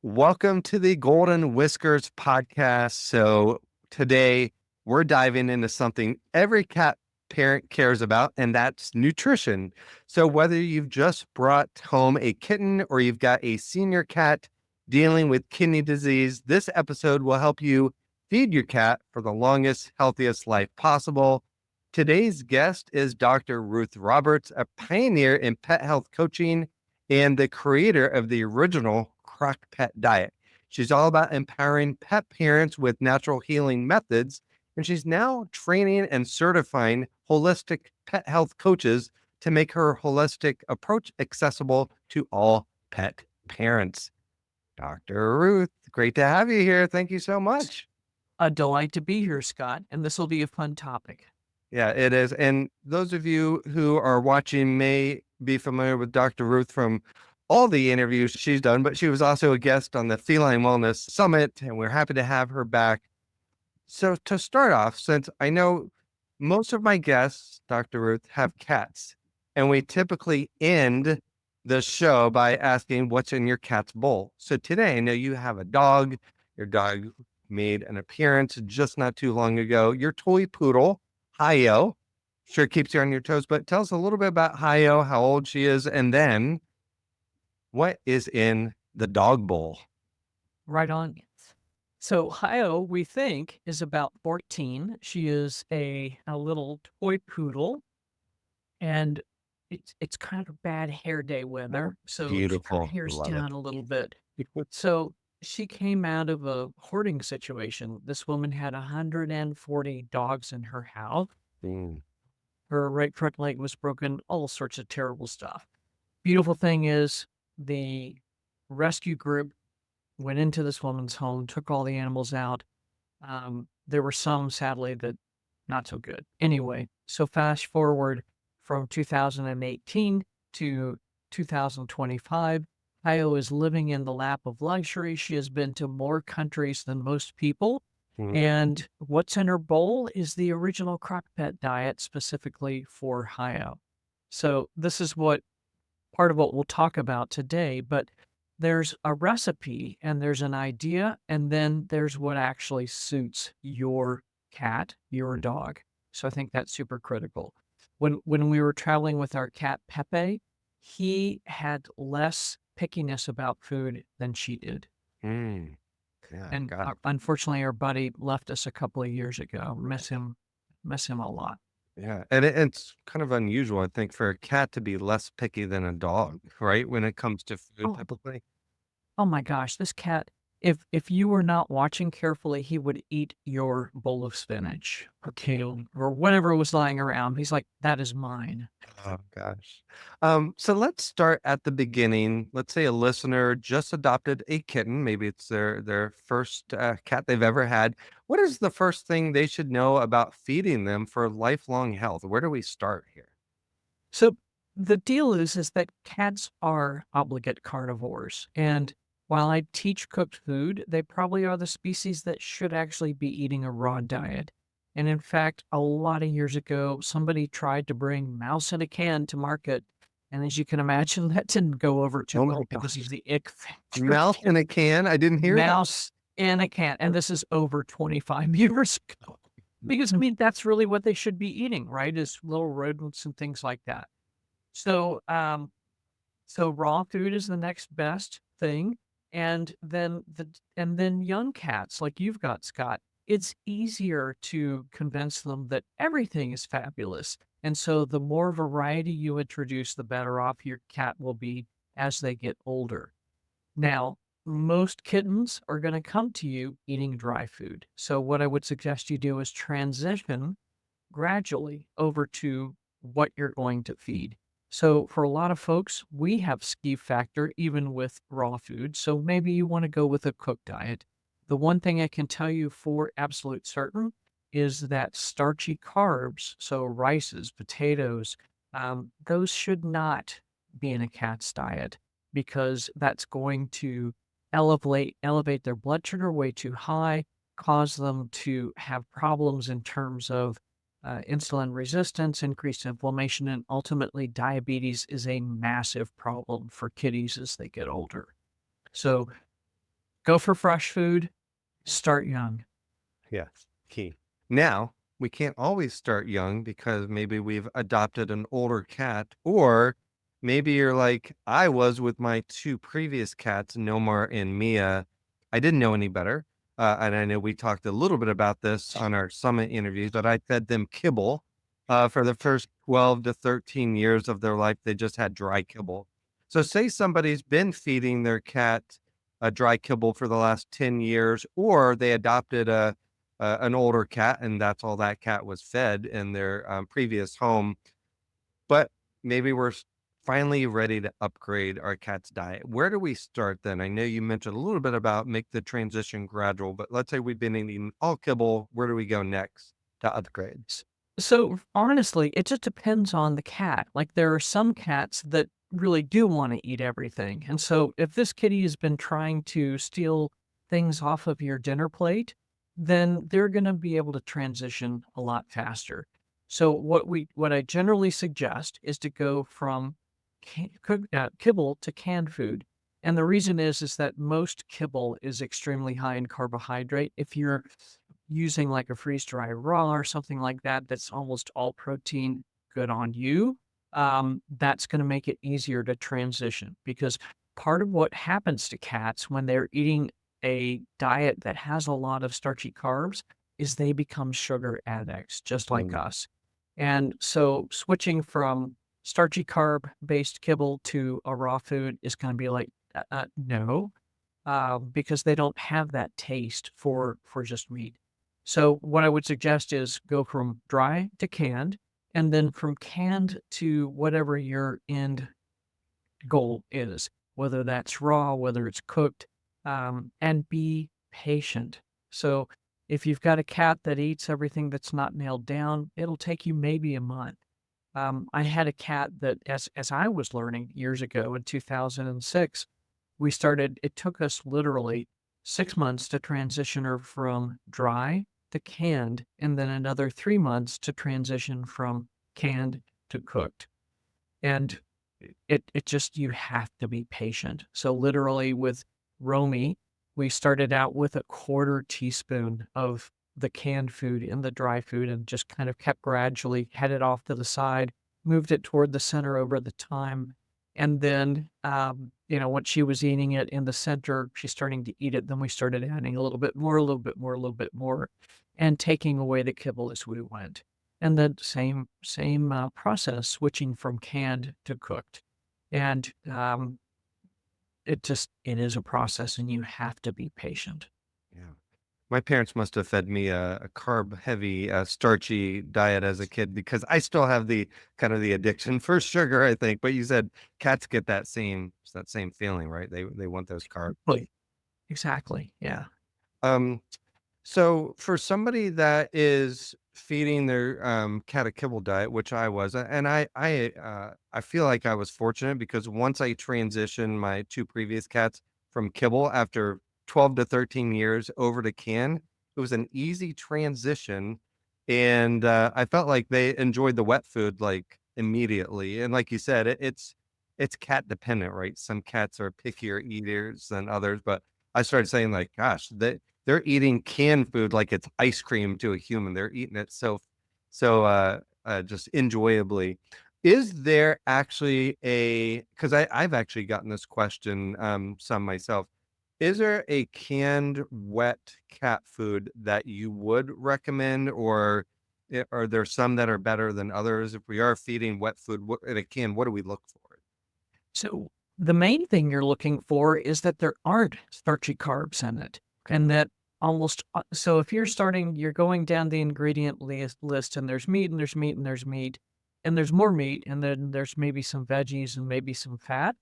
Welcome to the Golden Whiskers Podcast. So today we're diving into something every cat parent cares about, and that's nutrition. So whether you've just brought home a kitten or you've got a senior cat dealing with kidney disease, this episode will help you feed your cat for the longest, healthiest life possible. Today's guest is Dr. Ruth Roberts, a pioneer in pet health coaching and the creator of the original CrockPet Diet. She's all about empowering pet parents with natural healing methods, and she's now training and certifying holistic pet health coaches to make her holistic approach accessible to all pet parents. Dr. Ruth, great to have you here. Thank you so much. A delight to be here, Scott, and this will be a fun topic. Yeah, it is. And those of you who are watching may be familiar with Dr. Ruth from all the interviews she's done, but she was also a guest on the Feline Wellness Summit, and we're happy to have her back. So to start off, since I know most of my guests, Dr. Ruth, have cats, and we typically end the show by asking what's in your cat's bowl. So today, I know you have a dog. Your dog made an appearance just not too long ago. Your toy poodle, Hayo, sure keeps you on your toes, but tell us a little bit about Hayo, how old she is, and then what is in the dog bowl? Right on. So Hayo, we think, is about 14. She is a little toy poodle, and it's kind of bad hair day weather, so she kind Beautiful. of hair's Love down a little bit. So she came out of a hoarding situation. This woman had 140 dogs in her house. it. Her right front leg was broken, all sorts of terrible stuff. Beautiful thing is the rescue group went into this woman's home, took all the animals out. There were some, sadly, that not so good. Anyway, so fast forward from 2018 to 2025, Hayo is living in the lap of luxury. She has been to more countries than most people. And what's in her bowl is the original CrockPet Diet specifically for Hayo. So this is part of what we'll talk about today, but there's a recipe and there's an idea, and then there's what actually suits your cat, your dog. So I think that's super critical. When we were traveling with our cat Pepe, he had less pickiness about food than she did. Yeah, And unfortunately, our buddy left us a couple of years ago. Miss him a lot. yeah. And it's kind of unusual, I think, for a cat to be less picky than a dog, right? When it comes to food, Oh, typically. oh my gosh, this cat, if you were not watching carefully, he would eat your bowl of spinach or kale or whatever was lying around. He's like, that is mine. Oh gosh. So let's start at the beginning. Let's say a listener just adopted a kitten. Maybe it's their first cat they've ever had. What is the first thing they should know about feeding them for lifelong health? Where do we start here? So the deal is that cats are obligate carnivores. And while I teach cooked food, they probably are the species that should actually be eating a raw diet. And in fact, a lot of years ago, somebody tried to bring mouse in a can to market. And as you can imagine, that didn't go over too Oh my well because gosh. of the ick factor. Mouse in a can? I didn't hear that. Mouse in a can. And this is over 25 years ago. Because, I mean, that's really what they should be eating, right? Is little rodents and things like that. So, so raw food is the next best thing. And then young cats like you've got, Scott, it's easier to convince them that everything is fabulous. And so the more variety you introduce, the better off your cat will be as they get older. Now, most kittens are going to come to you eating dry food. So what I would suggest you do is transition gradually over to what you're going to feed. So for a lot of folks, we have skeeve factor even with raw food. So maybe you want to go with a cooked diet. The one thing I can tell you for absolute certain is that starchy carbs, so rices, potatoes, those should not be in a cat's diet because that's going to elevate their blood sugar way too high, cause them to have problems in terms of insulin resistance, increased inflammation, and ultimately diabetes is a massive problem for kitties as they get older. So Go for fresh food. Start young. Yes, key. Now, we can't always start young because maybe we've adopted an older cat, or maybe you're like I was with my two previous cats, Nomar and Mia. I didn't know any better. And I know we talked a little bit about this on our summit interviews, but I fed them kibble for the first 12 to 13 years of their life. They just had dry kibble. So, say somebody's been feeding their cat a dry kibble for the last 10 years, or they adopted an older cat and that's all that cat was fed in their previous home. But maybe we're finally ready to upgrade our cat's diet. Where do we start then? I know you mentioned a little bit about make the transition gradual, but let's say we've been eating all kibble. Where do we go next to upgrade? So honestly, it just depends on the cat. Like there are some cats that really do want to eat everything. And so if this kitty has been trying to steal things off of your dinner plate, then they're going to be able to transition a lot faster. So what I generally suggest is to go from kibble to canned food. And the reason is that most kibble is extremely high in carbohydrate. If you're using like a freeze dry raw or something like that, that's almost all protein, good on you. That's going to make it easier to transition because part of what happens to cats when they're eating a diet that has a lot of starchy carbs is they become sugar addicts, just like Mm. us. And so switching from starchy carb based kibble to a raw food is going to be like, no, because they don't have that taste for just meat. So what I would suggest is go from dry to canned, and then from canned to whatever your end goal is, whether that's raw, whether it's cooked, and be patient. So if you've got a cat that eats everything that's not nailed down, it'll take you maybe a month. I had a cat that, as I was learning years ago in 2006, it took us literally 6 months to transition her from dry to canned, and then another 3 months to transition from canned to cooked. And it just, you have to be patient. So literally with Romy, we started out with a quarter teaspoon of the canned food in the dry food and just kind of kept gradually headed off to the side, moved it toward the center over the time. And then, once she was eating it in the center, she's starting to eat it. Then we started adding a little bit more, a little bit more, a little bit more, and taking away the kibble as we went. And then same process, switching from canned to cooked. And it is a process, and you have to be patient. Yeah. My parents must have fed me a carb heavy, starchy diet as a kid because I still have the kind of the addiction for sugar, I think. But you said cats get that same feeling, right? They want those carbs. Exactly. Exactly. Yeah. Um, so for somebody that is feeding their cat a kibble diet, which I was, and I feel like I was fortunate because once I transitioned my two previous cats from kibble after 12 to 13 years over to can, it was an easy transition, and I felt like they enjoyed the wet food like immediately. And like you said, it's cat dependent, right? Some cats are pickier eaters than others, but I started saying like, gosh, they're eating canned food like it's ice cream to a human. They're eating it so just enjoyably. Is there actually because I've actually gotten this question some myself. Is there a canned wet cat food that you would recommend, or are there some that are better than others? If we are feeding wet food in a can, what do we look for? So the main thing you're looking for is that there aren't starchy carbs in it, and that so if you're going down the ingredient list, and there's meat and there's meat and there's meat and there's more meat, and then there's maybe some veggies and maybe some fat,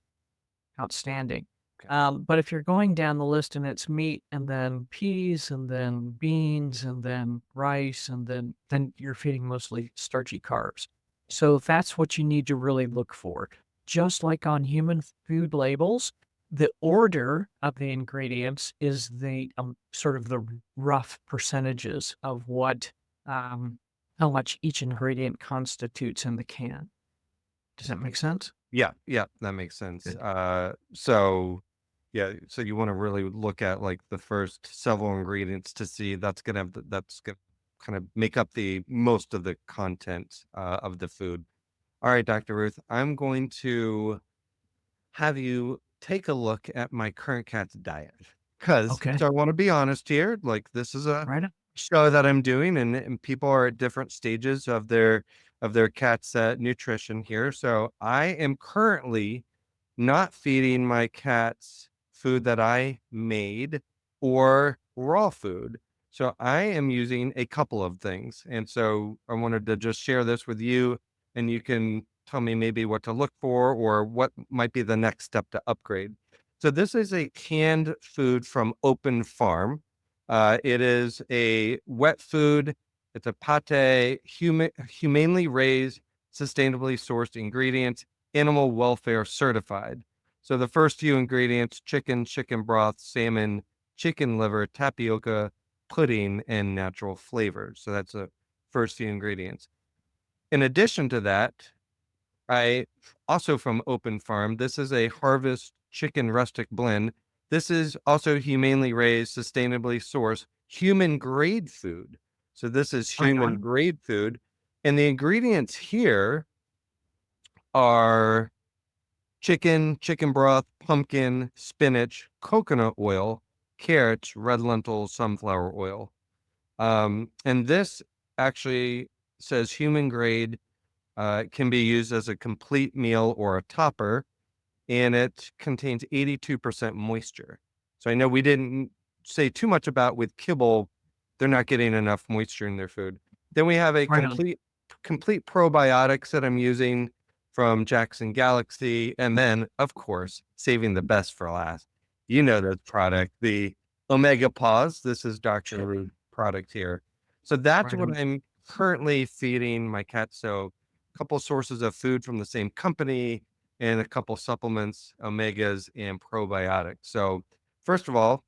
outstanding. Okay. But if you're going down the list and it's meat and then peas and then beans and then rice and then you're feeding mostly starchy carbs. So that's what you need to really look for. Just like on human food labels, the order of the ingredients is the sort of the rough percentages of how much each ingredient constitutes in the can. Does that make sense? Yeah, that makes sense. Good. So Yeah, so you want to really look at like the first several ingredients to see that's gonna kind of make up the most of the content of the food. All right, Dr. Ruth, I'm going to have you take a look at my current cat's diet. Because, Okay. so I want to be honest here, like this is a Right on. show that I'm doing, and people are at different stages of their cat's nutrition here. So I am currently not feeding my cats food that I made or raw food. So I am using a couple of things. And so I wanted to just share this with you, and you can tell me maybe what to look for or what might be the next step to upgrade. So this is a canned food from Open Farm. It is a wet food. It's a pate, humanely raised, sustainably sourced ingredients, animal welfare certified. So the first few ingredients: chicken, chicken broth, salmon, chicken liver, tapioca, pudding, and natural flavors. So that's the first few ingredients. In addition to that, I also from Open Farm, this is a harvest chicken rustic blend. This is also humanely raised, sustainably sourced, human grade food. So this is Right human on. grade food. And the ingredients here are chicken, chicken broth, pumpkin, spinach, coconut oil, carrots, red lentils, sunflower oil. And this actually says human grade, can be used as a complete meal or a topper, and it contains 82% moisture. So I know we didn't say too much about with kibble, they're not getting enough moisture in their food. Then we have a Right on. complete probiotics that I'm using from Jackson Galaxy, and then of course, saving the best for last. You know this product, the Omega Pause. This is Dr. Rude product here. So that's Right what on. I'm currently feeding my cat. So a couple sources of food from the same company and a couple supplements, omegas, and probiotics. So, first of all,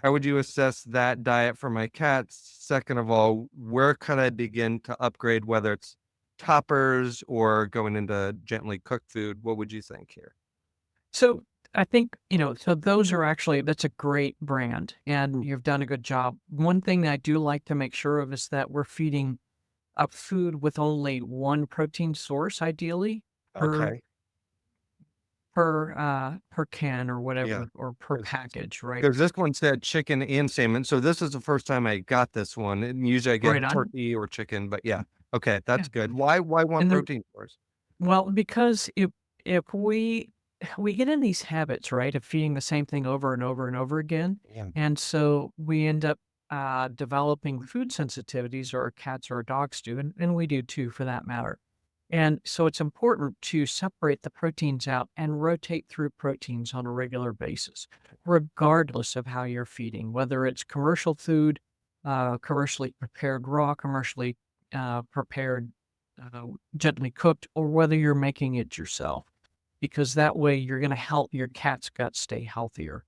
how would you assess that diet for my cats? Second of all, where could I begin to upgrade, whether it's toppers or going into gently cooked food? What would you think here? So I think, so those are actually, that's a great brand and you've done a good job. One thing that I do like to make sure of is that we're feeding a food with only one protein source, ideally per Okay. per can or Yeah. whatever, or per package, right? Because this one said chicken and salmon. So this is the first time I got this one. And usually I Right get on. turkey or chicken, but yeah. Okay, Yeah. that's good. Why one And the protein source? Well, because if we get in these habits, right, of feeding the same thing over and over and over again, Yeah. and so we end up developing food sensitivities, or our cats or our dogs do, and we do too, for that matter. And so it's important to separate the proteins out and rotate through proteins on a regular basis, regardless of how you're feeding, whether it's commercial food, commercially prepared raw, commercially prepared uh, gently cooked, or whether you're making it yourself, because that way you're going to help your cat's gut stay healthier.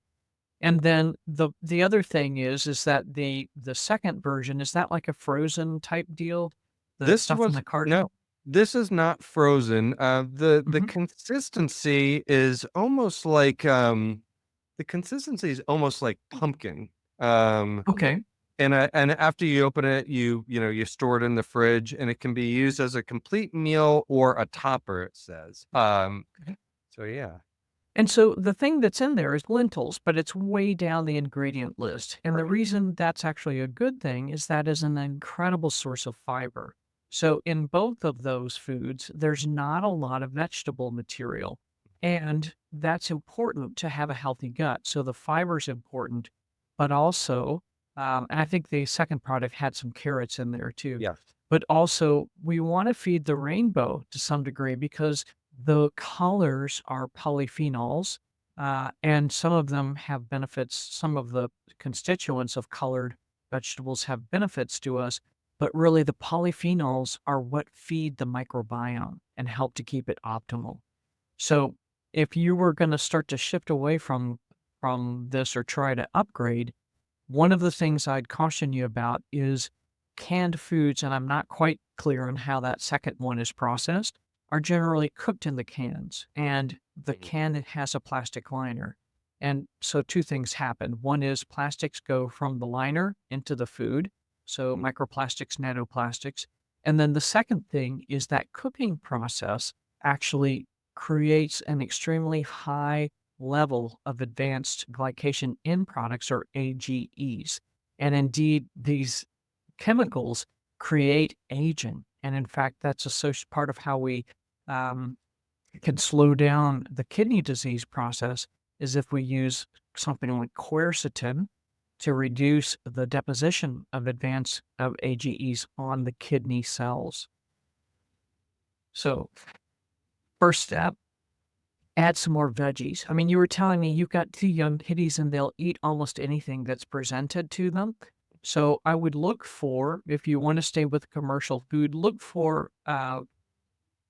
And then the other thing is that the second version, is that like a frozen type deal, the This stuff in was the carton? no, this is not frozen. The Hmm. consistency is almost like pumpkin. Um, Okay. and after you open it, you store it in the fridge, and it can be used as a complete meal or a topper, it says. So yeah. And so the thing that's in there is lentils, but it's way down the ingredient list. And the reason that's actually a good thing is that is an incredible source of fiber. So in both of those foods, there's not a lot of vegetable material. And that's important to have a healthy gut. So the fiber is important, but also, and I think the second product had some carrots in there too. Yes. But also, we want to feed the rainbow to some degree, because the colors are polyphenols, and some of them have benefits. Some of the constituents of colored vegetables have benefits to us, but really the polyphenols are what feed the microbiome and help to keep it optimal. So if you were going to start to shift away from this, or try to upgrade, one of the things I'd caution you about is canned foods, and I'm not quite clear on how that second one is processed, are generally cooked in the cans, and the Mhm. can has a plastic liner. And so two things happen. One is plastics go from the liner into the food, so microplastics, nanoplastics. And then the second thing is that cooking process actually creates an extremely high level of advanced glycation end products, or AGEs. And indeed, these chemicals create aging. And in fact, that's part of how we um, can slow down the kidney disease process is if we use something like quercetin to reduce the deposition of advanced of AGEs on the kidney cells. So, first step, add some more veggies. I mean, you were telling me you've got 2 young kitties and they'll eat almost anything that's presented to them. So I would look for, if you want to stay with commercial food, look for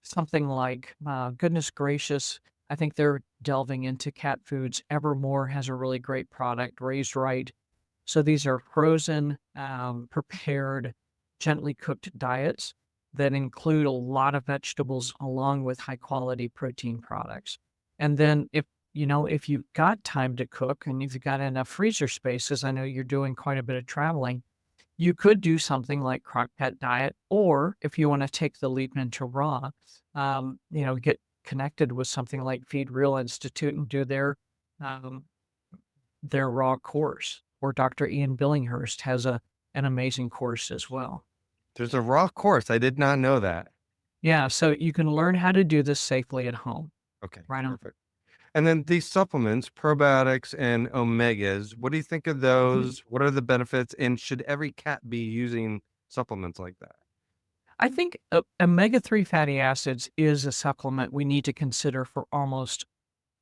something like, goodness gracious, I think they're delving into cat foods. Evermore has a really great product, Raised Right. So these are frozen, prepared, gently cooked diets that include a lot of vegetables along with high quality protein products. And then if you've got time to cook and if you've got enough freezer space, as I know you're doing quite a bit of traveling, you could do something like CrockPet Diet, or if you want to take the leap into raw, get connected with something like Feed Real Institute and do um, their raw course. Or Dr. Ian Billinghurst has an amazing course as well. There's a raw course. I did not know that. Yeah, so you can learn how to do this safely at home. Okay, Right on. perfect. And then these supplements, probiotics and omegas, what do you think of Mhm. those? What are the benefits? And should every cat be using supplements like that? I think omega-3 fatty acids is a supplement we need to consider for almost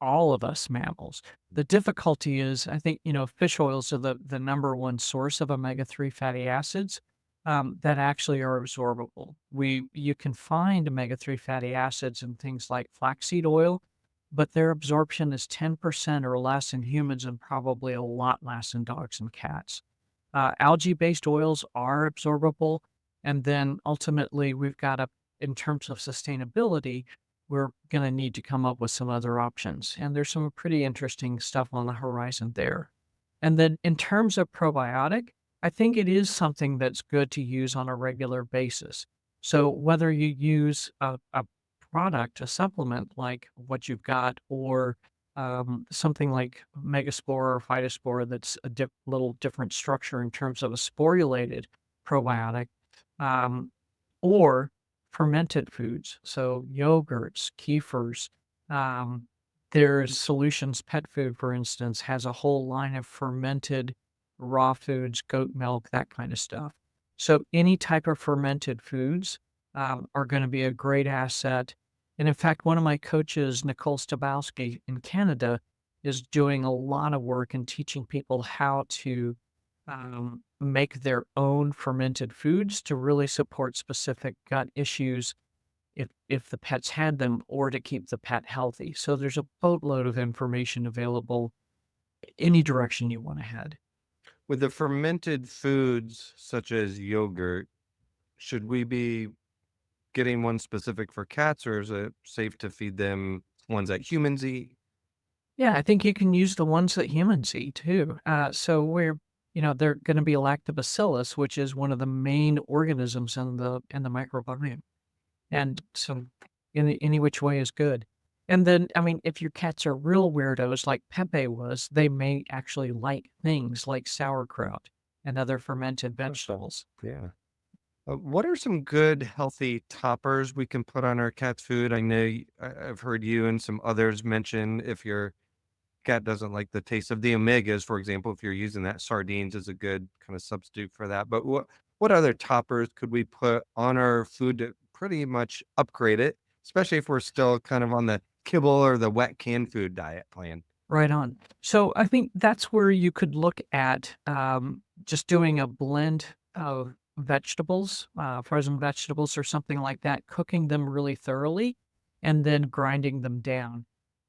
all of us mammals. The difficulty is, I think, fish oils are the number one source of omega-3 fatty acids that actually are absorbable. You can find omega-3 fatty acids in things like flaxseed oil, but their absorption is 10% or less in humans and probably a lot less in dogs and cats. Algae-based oils are absorbable, and then ultimately we've got to, in terms of sustainability, we're going to need to come up with some other options. And there's some pretty interesting stuff on the horizon there. And then in terms of probiotic, I think it is something that's good to use on a regular basis. So whether you use a product, a supplement like what you've got, or something like Megaspore or Phytospore that's a little different structure in terms of a sporulated probiotic, um, or fermented foods, so yogurts, kefirs. Um, there's Solutions Pet Food, for instance, has a whole line of fermented raw foods, goat milk, that kind of stuff. So any type of fermented foods are going to be a great asset. And in fact, one of my coaches, Nicole Stabowski in Canada, is doing a lot of work in teaching people how to make their own fermented foods to really support specific gut issues if the pet's had them, or to keep the pet healthy. So there's a boatload of information available any direction you want to head. With the fermented foods such as yogurt, should we be getting one specific for cats, or is it safe to feed them ones that humans eat? Yeah, I think you can use the ones that humans eat too. So they're going to be lactobacillus, which is one of the main organisms in the microbiome. And so any which way is good. And then, I mean, if your cats are real weirdos like Pepe was, they may actually like things like sauerkraut and other fermented vegetables. Yeah. What are some good healthy toppers we can put on our cat's food? I know I've heard you and some others mention if your cat doesn't like the taste of the omegas, for example, if you're using that, sardines is a good kind of substitute for that. But what other toppers could we put on our food to pretty much upgrade it, especially if we're still kind of on the kibble or the wet canned food diet plan? Right on. So I think that's where you could look at just doing a blend of vegetables, frozen vegetables or something like that, cooking them really thoroughly, and then grinding them down.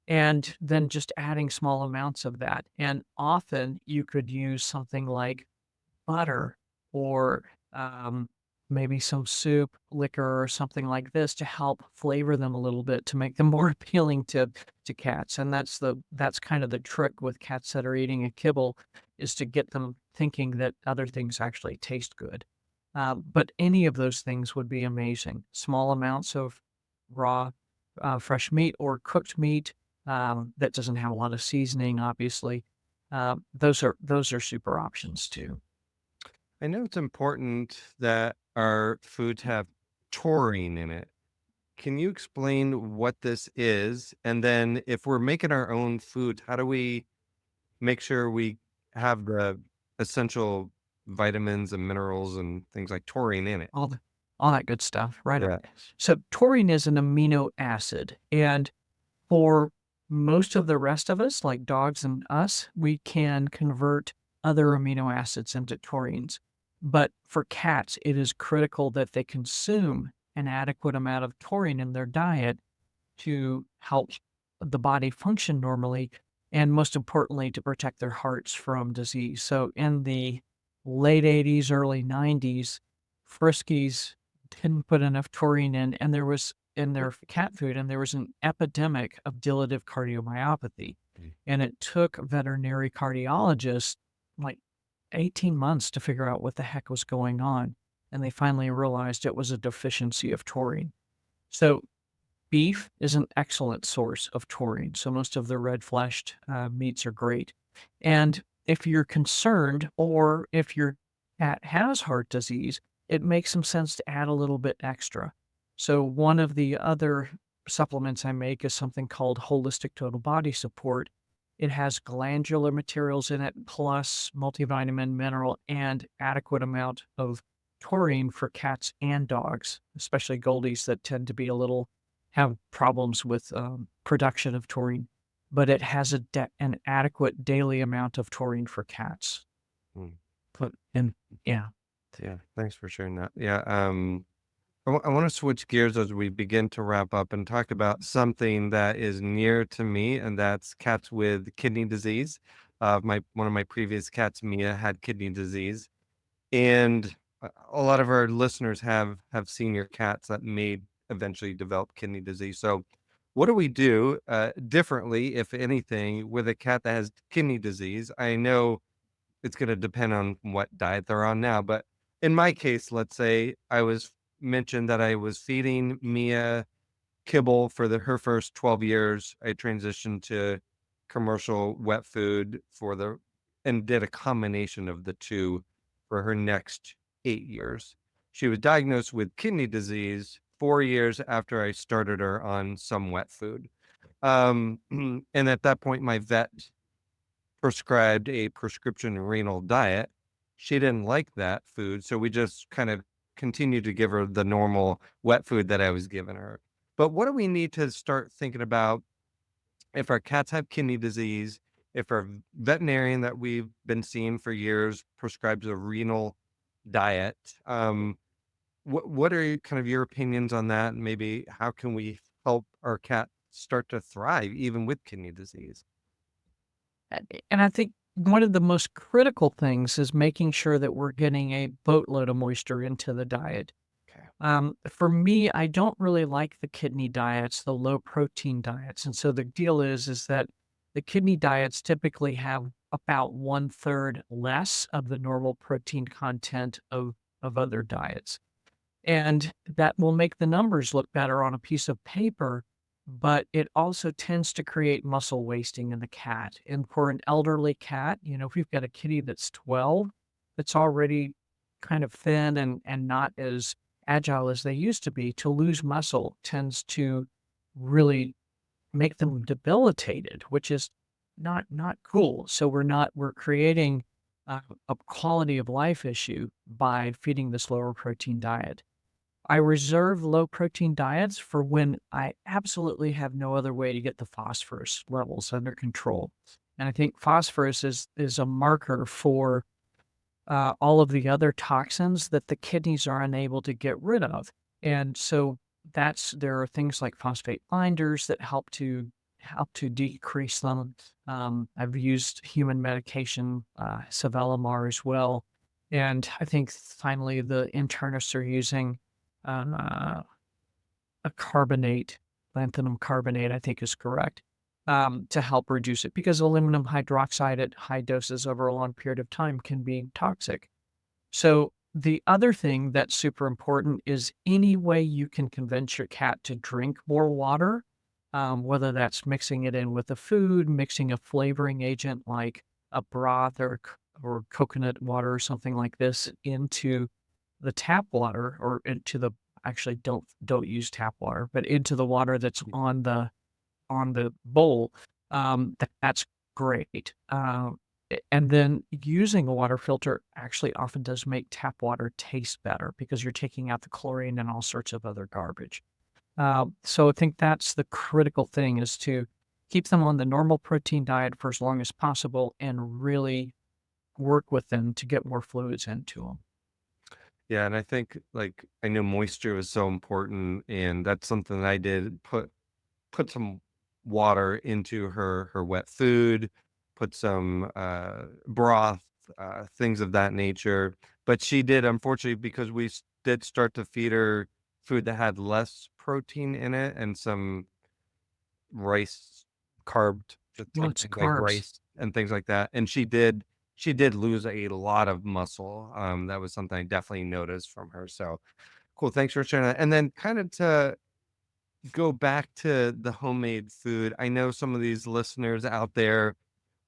And then just adding small amounts of that. And often you could use something like butter or um, maybe some soup, liquor, or something like this to help flavor them a little bit to make them more appealing to cats. And that's kind of the trick with cats that are eating a kibble, is to get them thinking that other things actually taste good. But any of those things would be amazing. Small amounts of raw, fresh meat or cooked meat that doesn't have a lot of seasoning, obviously. Those are super options too. I know it's important that our foods have taurine in it. Can you explain what this is? And then if we're making our own food, how do we make sure we have the essential vitamins and minerals and things like taurine in it? All the all that good stuff, right on. Yeah. So taurine is an amino acid, and for most of the rest of us, like dogs and us, we can convert other amino acids into taurines. But for cats, it is critical that they consume an adequate amount of taurine in their diet to help the body function normally, and most importantly, to protect their hearts from disease. So in the late 80s, early 90s, Friskies didn't put enough taurine in, and there was in their cat food, and there was an epidemic of dilative cardiomyopathy. Mm. And it took veterinary cardiologists like 18 months to figure out what the heck was going on. And they finally realized it was a deficiency of taurine. So beef is an excellent source of taurine, so most of the red-fleshed meats are great. And if you're concerned or if your cat has heart disease, it makes some sense to add a little bit extra. So one of the other supplements I make is something called Holistic Total Body Support. It has glandular materials in it, plus multivitamin, mineral, and adequate amount of taurine for cats and dogs, especially Goldies that tend to be a little have problems with production of taurine, but it has an adequate daily amount of taurine for cats. Mm. But and yeah, Yeah. Thanks for sharing that. Yeah. I want to switch gears as we begin to wrap up and talk about something that is near to me, and that's cats with kidney disease. My one of my previous cats, Mia, had kidney disease, and a lot of our listeners have senior cats that may eventually develop kidney disease. So, what do we do differently, if anything, with a cat that has kidney disease? I know it's going to depend on what diet they're on now, but in my case, let's say I was mentioned that I was feeding Mia kibble for her first 12 years. I transitioned to commercial wet food and did a combination of the two for her next 8 years. She was diagnosed with kidney disease 4 years after I started her on some wet food. And at that point, my vet prescribed a prescription renal diet. She didn't like that food, so we just kind of continued to give her the normal wet food that I was giving her. But what do we need to start thinking about if our cats have kidney disease, if our veterinarian that we've been seeing for years prescribes a renal diet? What are kind of your opinions on that? And maybe how can we help our cat start to thrive even with kidney disease? and I think one of the most critical things is making sure that we're getting a boatload of moisture into the diet. Okay. For me, I don't really like the kidney diets, the low protein diets. And so the deal is that the kidney diets typically have about one third less of the normal protein content of other diets. And that will make the numbers look better on a piece of paper, but it also tends to create muscle wasting in the cat. And for an elderly cat, if we've got a kitty that's 12, that's already kind of thin and not as agile as they used to be, to lose muscle tends to really make them debilitated, which is not cool. So we're creating a quality of life issue by feeding this lower protein diet. I reserve low protein diets for when I absolutely have no other way to get the phosphorus levels under control. And I think phosphorus is a marker for all of the other toxins that the kidneys are unable to get rid of. And so there are things like phosphate binders that help to decrease them. I've used human medication, Savelamar as well. And I think finally the internists are using uh, a carbonate, lanthanum carbonate, I think is correct, to help reduce it because aluminum hydroxide at high doses over a long period of time can be toxic. So the other thing that's super important is any way you can convince your cat to drink more water, whether that's mixing it in with the food, mixing a flavoring agent like a broth or coconut water or something like this into the tap water or into the actually don't use tap water, but into the water that's on the bowl, that's great. And then using a water filter actually often does make tap water taste better because you're taking out the chlorine and all sorts of other garbage. So I think that's the critical thing is to keep them on the normal protein diet for as long as possible and really work with them to get more fluids into them. Yeah, and I think like I know moisture is so important, and that's something that I did put some water into her wet food, put some broth, things of that nature. But she did, unfortunately, because did start to feed her food that had less protein in it and some rice carbed Well, it's like carbs. rice and things like that. And she did lose a lot of muscle. That was something I definitely noticed from her. So cool. Thanks for sharing that. And then kind of to go back to the homemade food. I know some of these listeners out there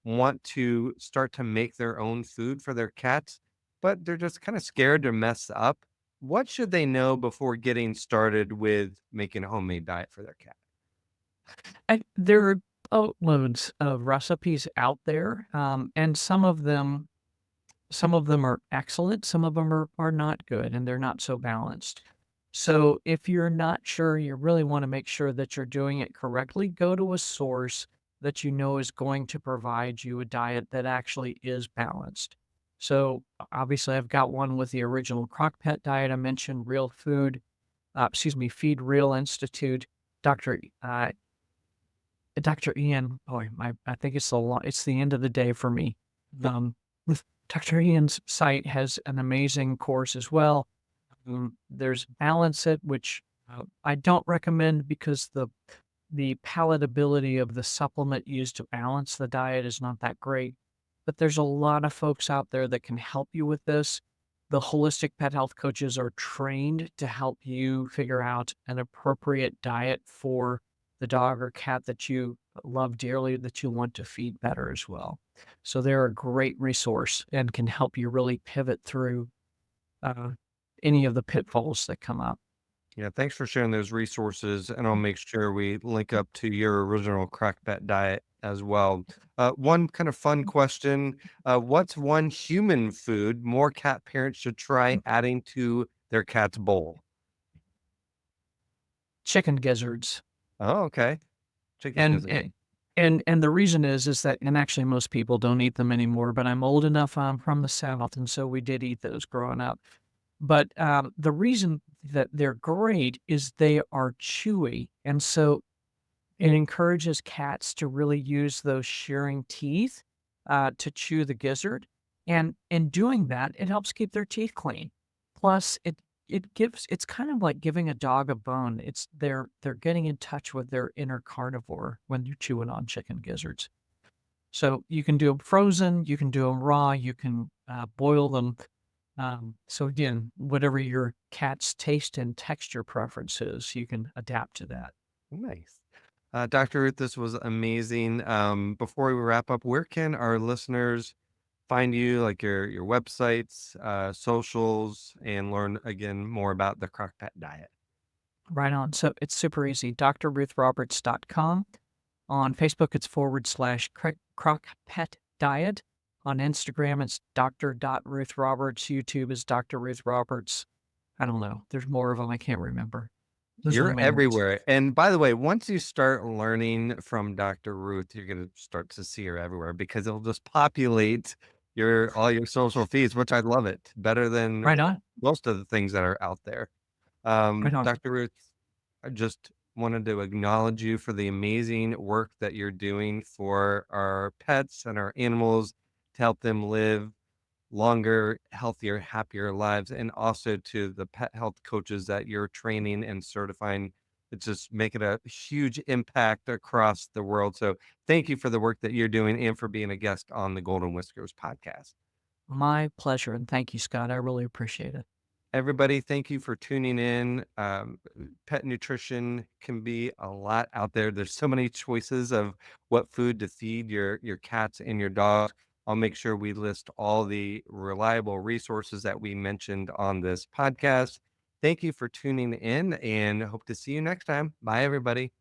want to start to make their own food for their cats, but they're just kind of scared to mess up. What should they know before getting started with making a homemade diet for their cat? There are boatloads of recipes out there, and some of them are excellent, some of them are not good, and they're not so balanced. So if you're not sure, you really wanna make sure that you're doing it correctly, go to a source that you know is going to provide you a diet that actually is balanced. So, obviously, I've got one with the original CrockPet Diet I mentioned, Real Food, Feed Real Institute, Dr. Dr. Ian, boy, I think it's the end of the day for me. With Dr. Ian's site has an amazing course as well. There's Balance It, which I don't recommend because the palatability of the supplement used to balance the diet is not that great. But there's a lot of folks out there that can help you with this. The holistic pet health coaches are trained to help you figure out an appropriate diet for the dog or cat that you love dearly, that you want to feed better as well. So they're a great resource and can help you really pivot through uh, any of the pitfalls that come up. Yeah, thanks for sharing those resources, and I'll make sure we link up to your original CrockPet diet as well. One kind of fun question: what's one human food more cat parents should try adding to their cat's bowl? Chicken gizzards. Oh, okay. Chicken And gizzard. a and the reason is that and actually most people don't eat them anymore, but I'm old enough, I'm from the South, and so we did eat those growing up. But, the reason that they're great is they are chewy, and so it encourages cats to really use those shearing teeth, to chew the gizzard, and in doing that, it helps keep their teeth clean. Plus, it's kind of like giving a dog a bone. They're getting in touch with their inner carnivore when you're chewing on chicken gizzards. So you can do them frozen, you can do them raw, you can, boil them. So again, whatever your cat's taste and texture preference is, you can adapt to that. Nice. Dr. Ruth, this was amazing. Before we wrap up, where can our listeners find you, like your websites, socials, and learn again more about the CrockPet diet? Right on. So it's super easy. drruthroberts.com. On Facebook, it's /CrockPet Diet. On Instagram, it's Dr. Ruth Roberts. YouTube is Dr. Ruth Roberts. I don't know. There's more of them. I can't remember. Those are the You're main ones. everywhere. And by the way, once you start learning from Dr. Ruth, you're going to start to see her everywhere because it'll just populate all your social feeds, which I love it better than Right on. most of the things that are out there. Right on. Dr. Ruth, I just wanted to acknowledge you for the amazing work that you're doing for our pets and our animals to help them live longer, healthier, happier lives, and also to the pet health coaches that you're training and certifying. It's just making a huge impact across the world. So thank you for the work that you're doing and for being a guest on the Golden Whiskers podcast. My pleasure. And thank you, Scott. I really appreciate it. Everybody, thank you for tuning in. Pet nutrition can be a lot out there. There's so many choices of what food to feed your cats and your dogs. I'll make sure we list all the reliable resources that we mentioned on this podcast. Thank you for tuning in and hope to see you next time. Bye, everybody.